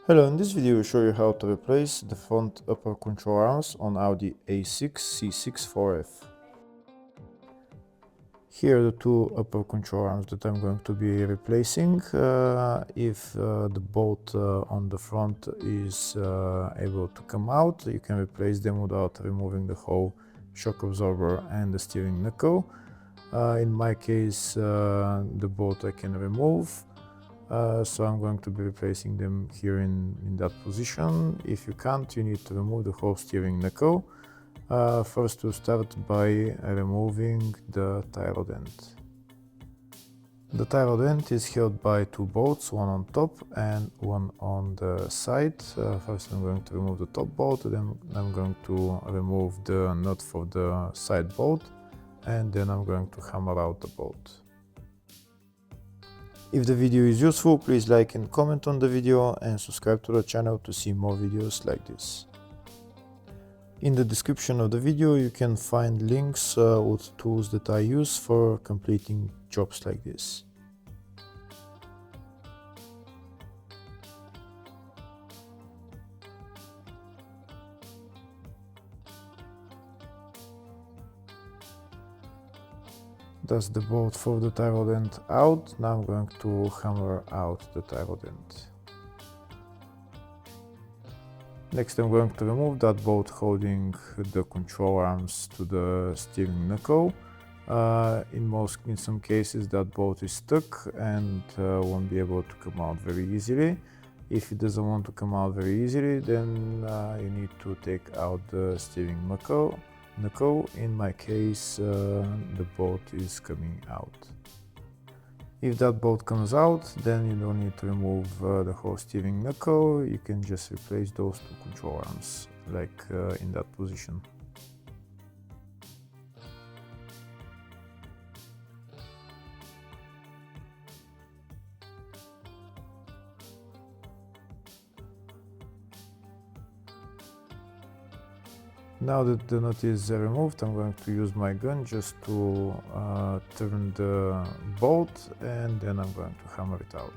Hello, in this video I will show you how to replace the front upper control arms on Audi A6 C6 4F. Here are the two upper control arms that I'm going to be replacing. If the bolt on the front is able to come out, you can replace them without removing the whole shock absorber and the steering knuckle. In my case, the bolt I can remove. So I'm going to be replacing them here in that position. If you can't, you need to remove the whole steering knuckle. First we'll start by removing the tie rod end. The tie rod end is held by two bolts, one on top and one on the side. First I'm going to remove the top bolt, then I'm going to remove the nut for the side bolt, and then I'm going to hammer out the bolt. If the video is useful, please like and comment on the video and subscribe to the channel to see more videos like this. In the description of the video you can find links with tools that I use for completing jobs like this. That's the bolt for the tie rod end out. Now I'm going to hammer out the tie rod end. Next I'm going to remove that bolt holding the control arms to the steering knuckle. In some cases that bolt is stuck and won't be able to come out very easily. If it doesn't want to come out very easily, then you need to take out the steering knuckle. In my case, the bolt is coming out. If that bolt comes out, then you don't need to remove the whole steering knuckle. You can just replace those two control arms, like in that position. Now that the nut is removed, I'm going to use my gun just to turn the bolt, and then I'm going to hammer it out.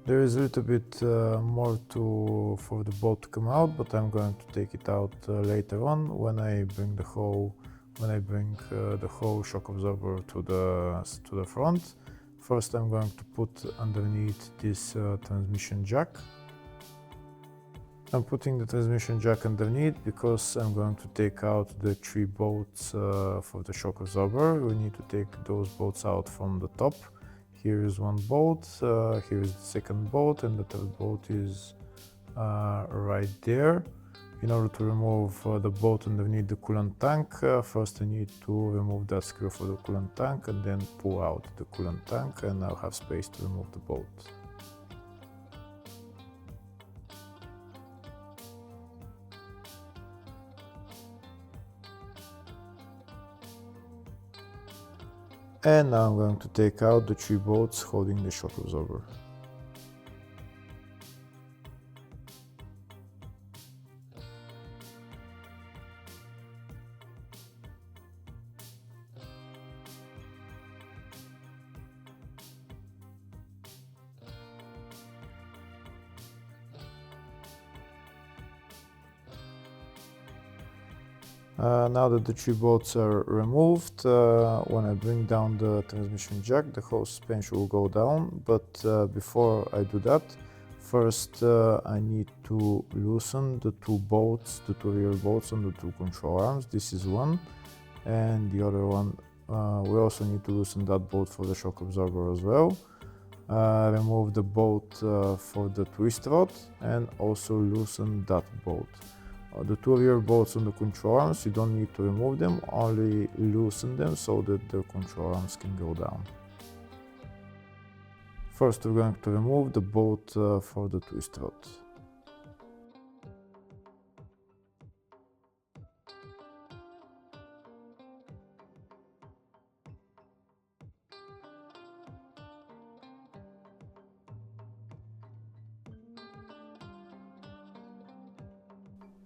There is a little bit more for the bolt to come out, but I'm going to take it out later on when I bring the whole shock absorber to the front. First, I'm going to put underneath this transmission jack. I'm putting the transmission jack underneath because I'm going to take out the three bolts for the shock absorber. We need to take those bolts out from the top. Here is one bolt, here is the second bolt, and the third bolt is right there. In order to remove the bolt underneath the coolant tank, first I need to remove that screw for the coolant tank and then pull out the coolant tank, and I'll have space to remove the bolt. And now I'm going to take out the three bolts holding the shock absorber. Now that the three bolts are removed, when I bring down the transmission jack, the whole suspension will go down. But before I do that, first I need to loosen the two bolts, the two rear bolts on the two control arms. This is one, and the other one, we also need to loosen that bolt for the shock absorber as well. Remove the bolt for the twist rod and also loosen that bolt. The two rear bolts on the control arms, you don't need to remove them, only loosen them so that the control arms can go down. First we're going to remove the bolt for the twist rod.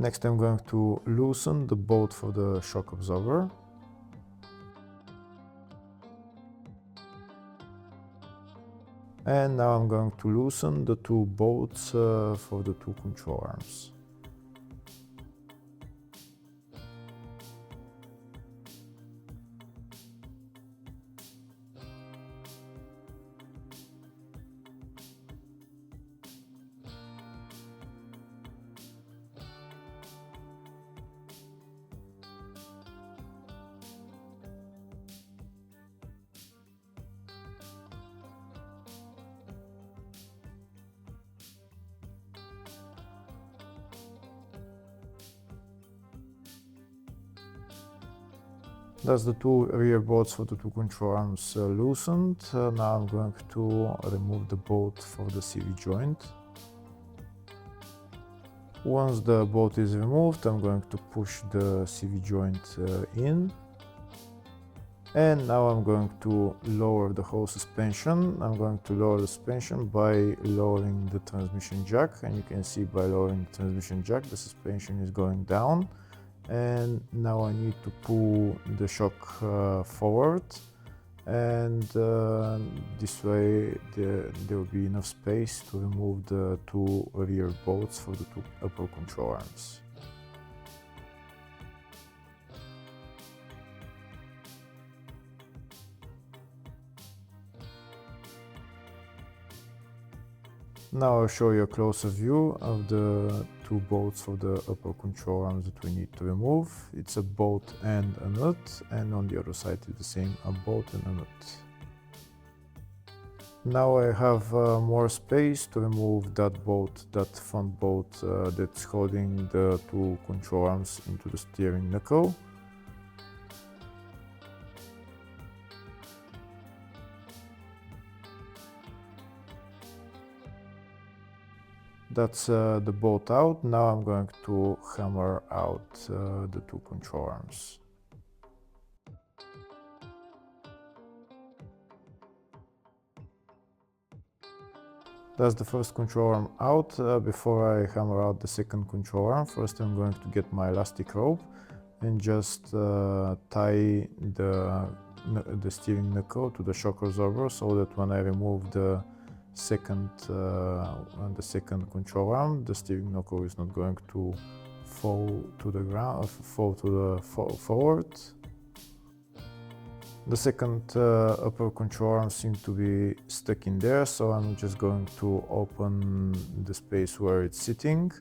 Next I'm going to loosen the bolt for the shock absorber. And now I'm going to loosen the two bolts for the two control arms. That's the two rear bolts for the two control arms loosened. Now I'm going to remove the bolt for the CV joint. Once the bolt is removed, I'm going to push the CV joint in. And now I'm going to lower the whole suspension. I'm going to lower the suspension by lowering the transmission jack. And you can see by lowering the transmission jack, the suspension is going down. And now I need to pull the shock forward, and this way there will be enough space to remove the two rear bolts for the two upper control arms. Now I'll show you a closer view of the two bolts for the upper control arms that we need to remove. It's a bolt and a nut, and on the other side it's the same, a bolt and a nut. Now I have more space to remove that bolt, that front bolt that's holding the two control arms into the steering knuckle. That's the bolt out. Now I'm going to hammer out the two control arms. That's the first control arm out. Before I hammer out the second control arm, first I'm going to get my elastic rope and just tie the steering knuckle to the shock absorber, so that when I remove the second control arm, the steering knuckle is not going to fall to the ground, forward. The second upper control arm seems to be stuck in there, so I'm just going to open the space where it's sitting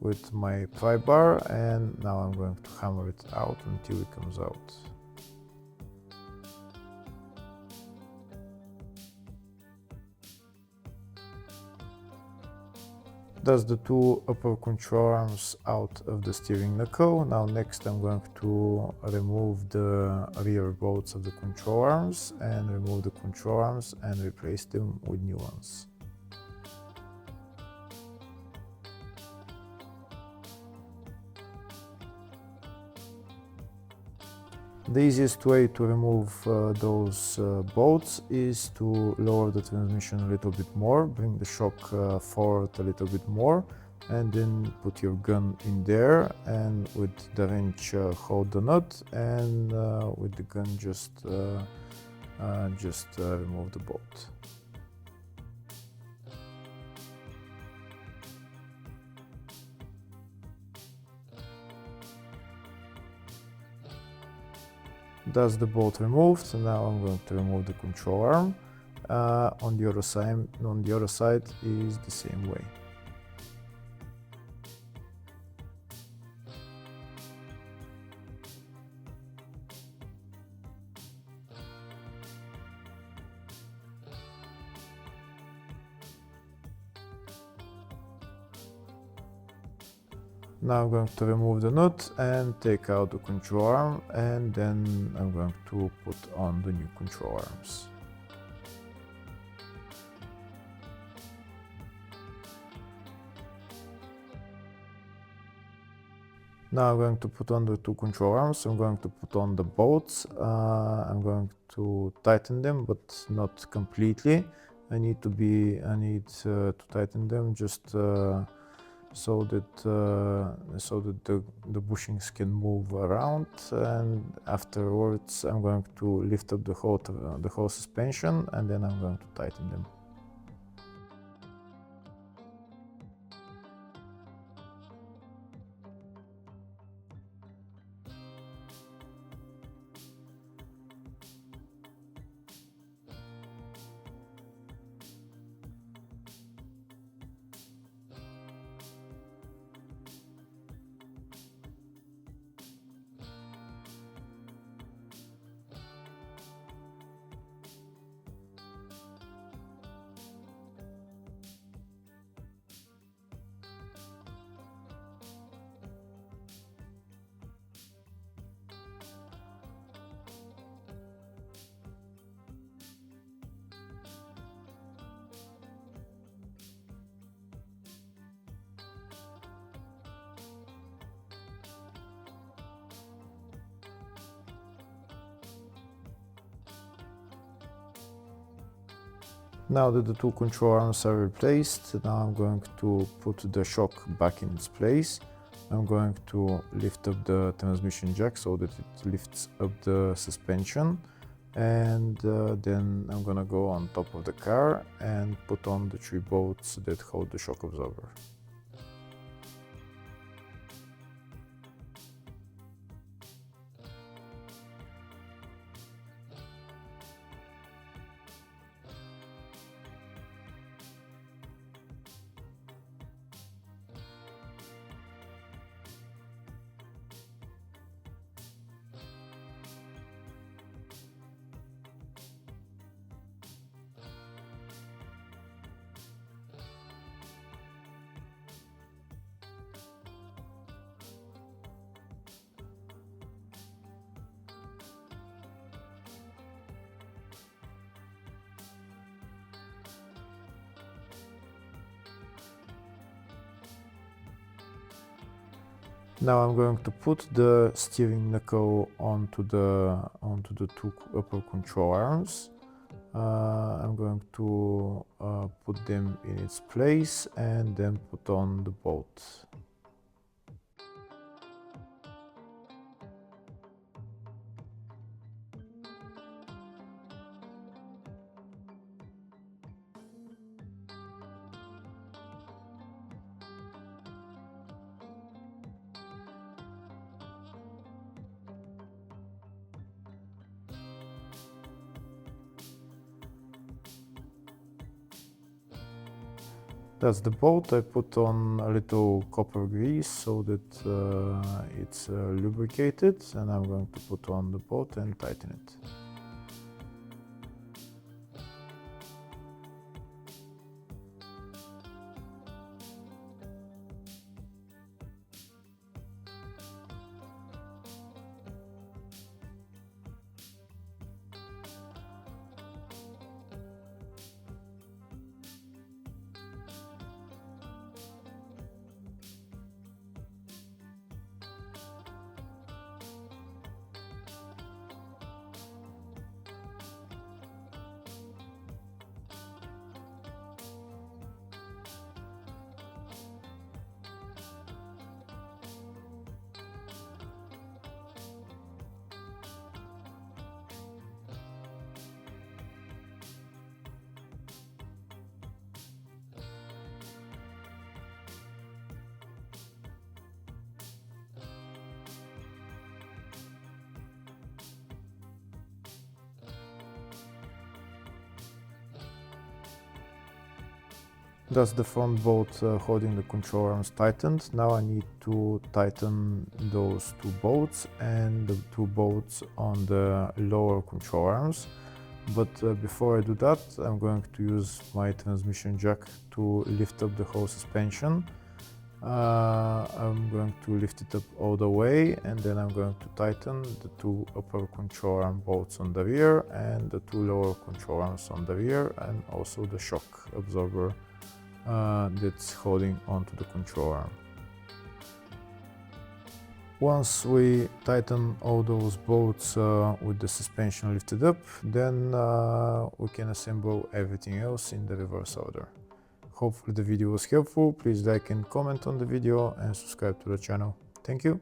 with my pry bar, and now I'm going to hammer it out until it comes out. That's the two upper control arms out of the steering knuckle. Now next I'm going to remove the rear bolts of the control arms and remove the control arms and replace them with new ones. The easiest way to remove those bolts is to lower the transmission a little bit more, bring the shock forward a little bit more, and then put your gun in there, and with the wrench hold the nut, and with the gun just remove the bolt. That's the bolt removed, and now I'm going to remove the control arm. On the other side is the same way. Now I'm going to remove the nut and take out the control arm, and then I'm going to put on the new control arms. Now I'm going to put on the two control arms. I'm going to put on the bolts. I'm going to tighten them, but not completely. I need to tighten them just so that the bushings can move around. And afterwards, I'm going to lift up the whole suspension, and then I'm going to tighten them. Now that the two control arms are replaced, now I'm going to put the shock back in its place. I'm going to lift up the transmission jack so that it lifts up the suspension, and then I'm gonna go on top of the car and put on the 3 bolts that hold the shock absorber. Now I'm going to put the steering knuckle onto the two upper control arms. I'm going to put them in its place and then put on the bolt. That's the bolt. I put on a little copper grease so that it's lubricated, and I'm going to put on the bolt and tighten it. That's the front bolt holding the control arms tightened. Now I need to tighten those 2 bolts and the 2 bolts on the lower control arms. But before I do that, I'm going to use my transmission jack to lift up the whole suspension. I'm going to lift it up all the way, and then I'm going to tighten the two upper control arm bolts on the rear and the two lower control arms on the rear, and also the shock absorber that's holding onto the control arm. Once we tighten all those bolts with the suspension lifted up, then we can assemble everything else in the reverse order. Hopefully the video was helpful. Please like and comment on the video and subscribe to the channel. Thank you.